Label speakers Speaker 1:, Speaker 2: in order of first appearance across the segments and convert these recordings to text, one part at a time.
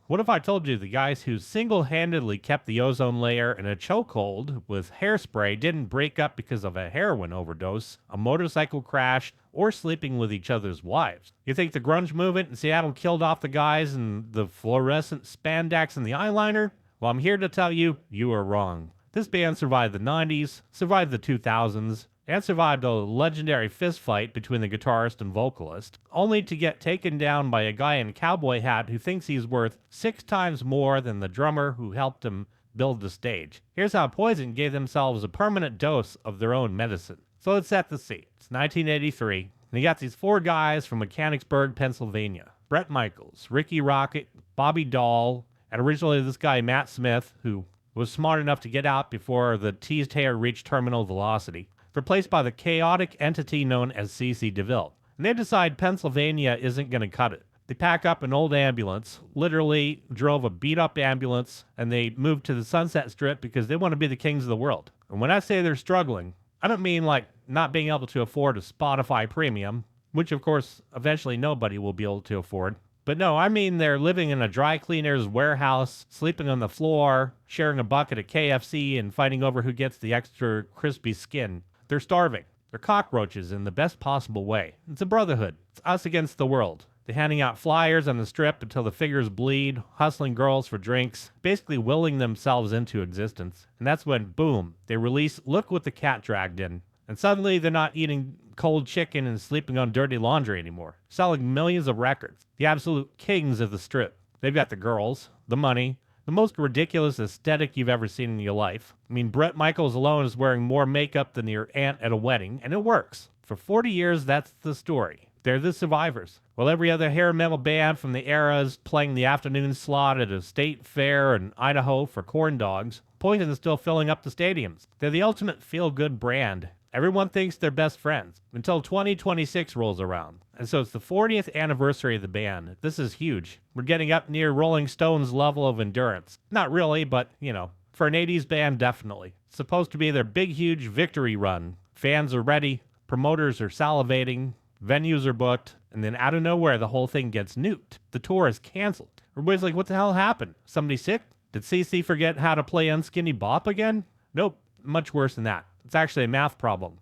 Speaker 1: What if I told you the guys who single-handedly kept the ozone layer in a chokehold with hairspray didn't break up because of a heroin overdose, a motorcycle crash, or sleeping with each other's wives? You think the grunge movement in Seattle killed off the guys in the fluorescent spandex and the eyeliner? Well, I'm here to tell you, you are wrong. This band survived the 90s, survived the 2000s, and survived a legendary fistfight between the guitarist and vocalist, only to get taken down by a guy in a cowboy hat who thinks he's worth 6 times more than the drummer who helped him build the stage. Here's how Poison gave themselves a permanent dose of their own medicine. So let's set the scene. It's 1983, and you got these 4 guys from Mechanicsburg, Pennsylvania. Bret Michaels, Ricky Rocket, Bobby Dahl, and originally this guy Matt Smith, who was smart enough to get out before the teased hair reached terminal velocity, replaced by the chaotic entity known as CC DeVille. And they decide Pennsylvania isn't going to cut it. They pack up an old ambulance, literally drove a beat-up ambulance, and they moved to the Sunset Strip because they want to be the kings of the world. And when I say they're struggling, I don't mean like not being able to afford a Spotify premium, which of course eventually nobody will be able to afford. But no, I mean they're living in a dry cleaner's warehouse, sleeping on the floor, sharing a bucket of KFC, and fighting over who gets the extra crispy skin. They're starving. They're cockroaches in the best possible way. It's a brotherhood. It's us against the world. They're handing out flyers on the strip until the figures bleed, hustling girls for drinks, basically willing themselves into existence. And that's when, boom, they release Look What the Cat Dragged In. And suddenly they're not eating cold chicken and sleeping on dirty laundry anymore. Selling millions of records. The absolute kings of the strip. They've got the girls, the money, the most ridiculous aesthetic you've ever seen in your life. I mean, Bret Michaels alone is wearing more makeup than your aunt at a wedding, and it works. For 40 years, that's the story. They're the survivors. While every other hair metal band from the era is playing the afternoon slot at a state fair in Idaho for corn dogs, Poison is still filling up the stadiums. They're the ultimate feel-good brand. Everyone thinks they're best friends until 2026 rolls around. And so it's the 40th anniversary of the band. This is huge. We're getting up near Rolling Stone's level of endurance. Not really, but, you know, for an 80s band, definitely. It's supposed to be their big, huge victory run. Fans are ready. Promoters are salivating. Venues are booked. And then out of nowhere, the whole thing gets nuked. The tour is canceled. Everybody's like, what the hell happened? Somebody sick? Did CC forget how to play Unskinny Bop again? Nope. Much worse than that. It's actually a math problem.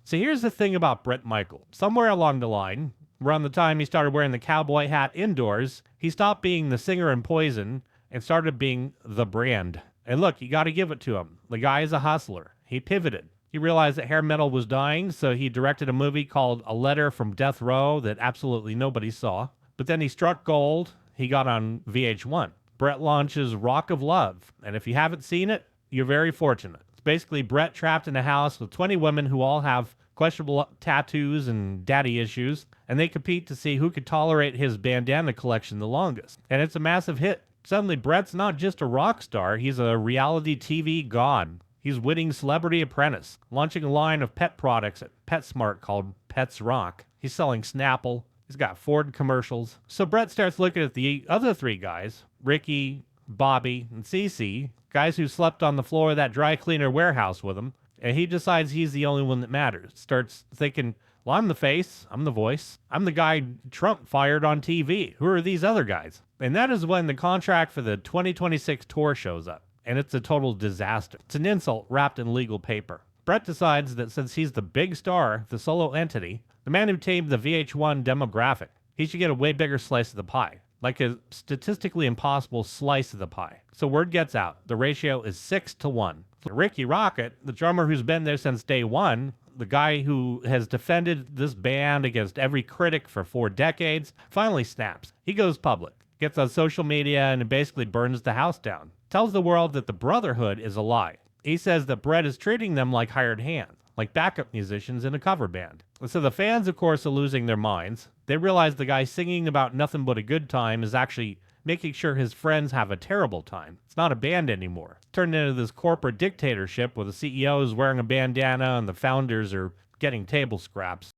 Speaker 1: So here's the thing about Bret Michaels. Somewhere along the line, around the time he started wearing the cowboy hat indoors, he stopped being the singer in Poison and started being the brand. And look, you got to give it to him. The guy is a hustler. He pivoted. He realized that hair metal was dying, so he directed a movie called A Letter from Death Row that absolutely nobody saw. But then he struck gold. He got on VH1. Bret launches Rock of Love. And if you haven't seen it, you're very fortunate. It's basically Bret trapped in a house with 20 women who all have questionable tattoos and daddy issues, and they compete to see who could tolerate his bandana collection the longest. And it's a massive hit. Suddenly, Bret's not just a rock star, he's a reality TV god. He's winning Celebrity Apprentice, launching a line of pet products at PetSmart called Pets Rock. He's selling Snapple. He's got Ford commercials. So Bret starts looking at the other 3 guys, Ricky, Bobby, and CC, guys who slept on the floor of that dry cleaner warehouse with him, and he decides he's the only one that matters. Starts thinking, well, I'm the face, I'm the voice, I'm the guy Trump fired on TV. Who are these other guys? And that is when the contract for the 2026 tour shows up, and it's a total disaster. It's an insult wrapped in legal paper. Bret decides that since he's the big star, the solo entity, the man who tamed the VH1 demographic, he should get a way bigger slice of the pie. Like a statistically impossible slice of the pie. So word gets out. The ratio is 6-1. Ricky Rocket, the drummer who's been there since day one, the guy who has defended this band against every critic for 4 decades, finally snaps. He goes public, gets on social media, and basically burns the house down. Tells the world that the brotherhood is a lie. He says that Bret is treating them like hired hands, like backup musicians in a cover band. And so the fans, of course, are losing their minds. They realize the guy singing about nothing but a good time is actually making sure his friends have a terrible time. It's not a band anymore. It's turned into this corporate dictatorship where the CEO is wearing a bandana and the founders are getting table scraps.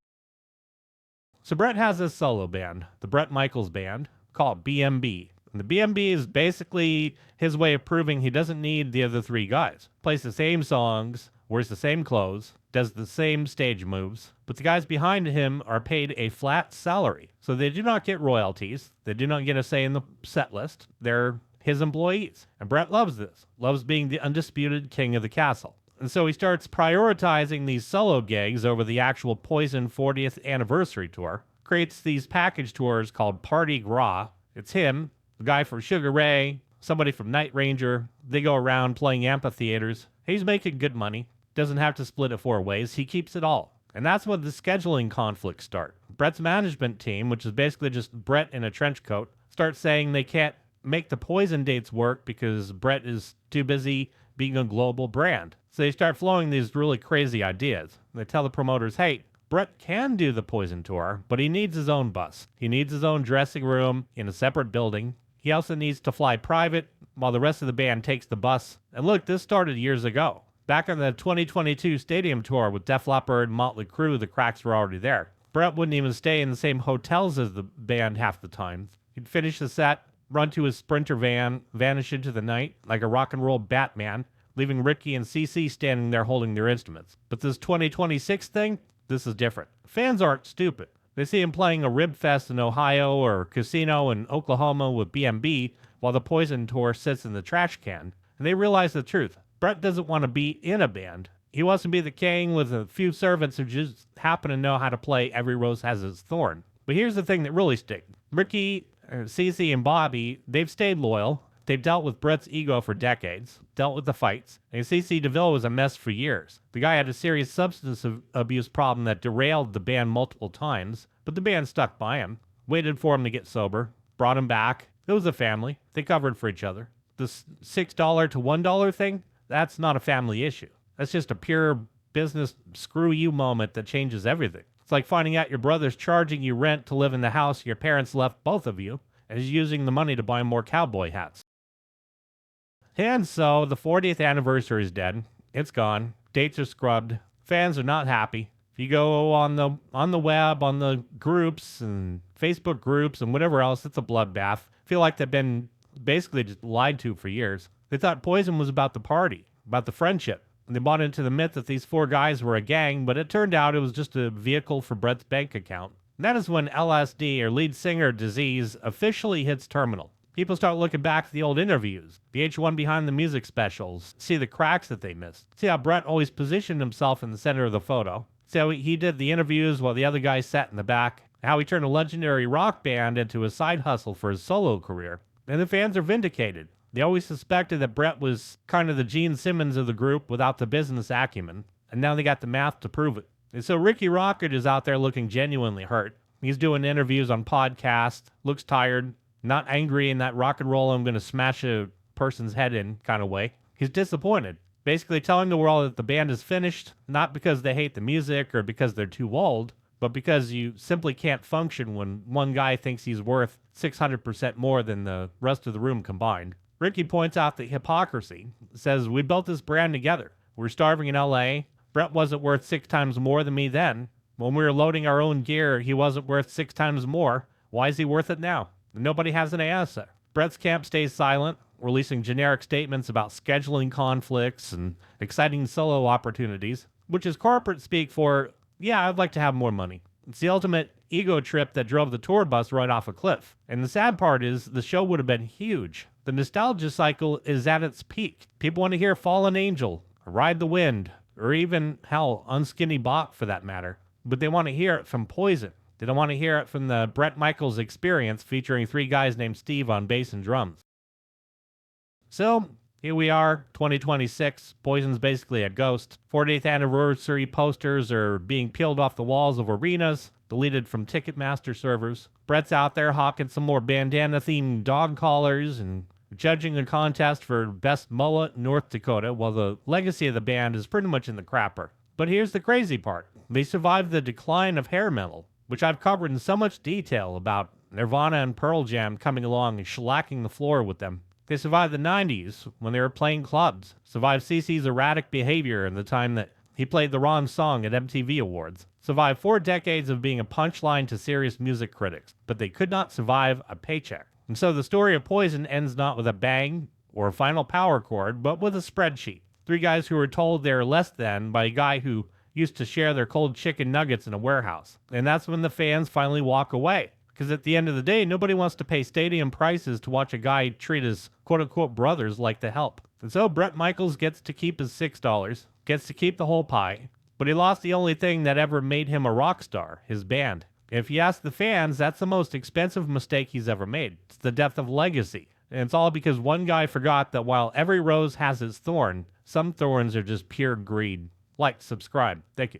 Speaker 1: So Bret has this solo band, the Bret Michaels Band, called BMB. And the BMB is basically his way of proving he doesn't need the other 3 guys. Plays the same songs, wears the same clothes, does the same stage moves, but the guys behind him are paid a flat salary. So they do not get royalties. They do not get a say in the set list. They're his employees. And Brett loves this, loves being the undisputed king of the castle. And so he starts prioritizing these solo gigs over the actual Poison 40th anniversary tour. Creates these package tours called Party Gras. It's him, the guy from Sugar Ray, somebody from Night Ranger. They go around playing amphitheaters. He's making good money. Doesn't have to split it 4 ways. He keeps it all. And that's when the scheduling conflicts start. Brett's management team, which is basically just Brett in a trench coat, starts saying they can't make the Poison dates work because Brett is too busy being a global brand. So they start flowing these really crazy ideas. They tell the promoters, hey, Brett can do the Poison tour, but he needs his own bus. He needs his own dressing room in a separate building. He also needs to fly private while the rest of the band takes the bus. And look, this started years ago. Back on the 2022 stadium tour with Def Leppard and Motley Crue, the cracks were already there. Brett wouldn't even stay in the same hotels as the band half the time. He'd finish the set, run to his Sprinter van, vanish into the night like a rock and roll Batman, leaving Ricky and CC standing there holding their instruments. But this 2026 thing, this is different. Fans aren't stupid. They see him playing a rib fest in Ohio or casino in Oklahoma with BMB while the Poison tour sits in the trash can, and they realize the truth. Brett doesn't want to be in a band. He wants to be the king with a few servants who just happen to know how to play Every Rose Has Its Thorn. But here's the thing that really sticks. Ricky, CC, and Bobby, they've stayed loyal. They've dealt with Brett's ego for decades, dealt with the fights, and CC DeVille was a mess for years. The guy had a serious substance abuse problem that derailed the band multiple times, but the band stuck by him, waited for him to get sober, brought him back. It was a family. They covered for each other. The $6 to $1 thing, that's not a family issue. That's just a pure business screw you moment that changes everything. It's like finding out your brother's charging you rent to live in the house your parents left both of you, and is using the money to buy more cowboy hats. And so, the 40th anniversary is dead. It's gone. Dates are scrubbed. Fans are not happy. If you go on the web, on the groups and Facebook groups and whatever else, it's a bloodbath. Feel like they've been basically just lied to for years. They thought Poison was about the party, about the friendship. And they bought into the myth that these 4 guys were a gang, but it turned out it was just a vehicle for Brett's bank account. And that is when LSD, or lead singer disease, officially hits terminal. People start looking back at the old interviews, VH1 Behind the Music specials, see the cracks that they missed, see how Brett always positioned himself in the center of the photo, see how he did the interviews while the other guys sat in the back, how he turned a legendary rock band into a side hustle for his solo career. And the fans are vindicated. They always suspected that Brett was kind of the Gene Simmons of the group without the business acumen, and now they got the math to prove it. And so Ricky Rocket is out there looking genuinely hurt. He's doing interviews on podcasts, looks tired, not angry in that rock and roll I'm going to smash a person's head in kind of way. He's disappointed, basically telling the world that the band is finished, not because they hate the music or because they're too old, but because you simply can't function when one guy thinks he's worth 600% more than the rest of the room combined. Ricky points out the hypocrisy, says, we built this brand together. We're starving in LA. Brett wasn't worth 6 times more than me then. When we were loading our own gear, he wasn't worth 6 times more. Why is he worth it now? Nobody has an answer. Brett's camp stays silent, releasing generic statements about scheduling conflicts and exciting solo opportunities, which is corporate speak for, yeah, I'd like to have more money. It's the ultimate ego trip that drove the tour bus right off a cliff. And the sad part is, the show would have been huge. The nostalgia cycle is at its peak. People want to hear Fallen Angel, Ride the Wind, or even, hell, Unskinny Bop for that matter. But they want to hear it from Poison. They don't want to hear it from the Bret Michaels Experience featuring 3 guys named Steve on bass and drums. So, here we are, 2026. Poison's basically a ghost. 40th anniversary posters are being peeled off the walls of arenas, deleted from Ticketmaster servers. Bret's out there hawking some more bandana-themed dog collars and judging a contest for best mullet in North Dakota, while the legacy of the band is pretty much in the crapper. But here's the crazy part. They survived the decline of hair metal, which I've covered in so much detail about Nirvana and Pearl Jam coming along and shellacking the floor with them. They survived the 90s when they were playing clubs, survived CC's erratic behavior in the time that he played the wrong song at MTV Awards, survived 4 decades of being a punchline to serious music critics, but they could not survive a paycheck. And so the story of Poison ends not with a bang or a final power chord, but with a spreadsheet. 3 guys who were told they're less than by a guy who used to share their cold chicken nuggets in a warehouse. And that's when the fans finally walk away. Because at the end of the day, nobody wants to pay stadium prices to watch a guy treat his quote-unquote brothers like the help. And so Bret Michaels gets to keep his $6, gets to keep the whole pie, but he lost the only thing that ever made him a rock star, his band. If you ask the fans, that's the most expensive mistake he's ever made. It's the death of legacy. And it's all because one guy forgot that while every rose has its thorn, some thorns are just pure greed. Like, subscribe. Thank you.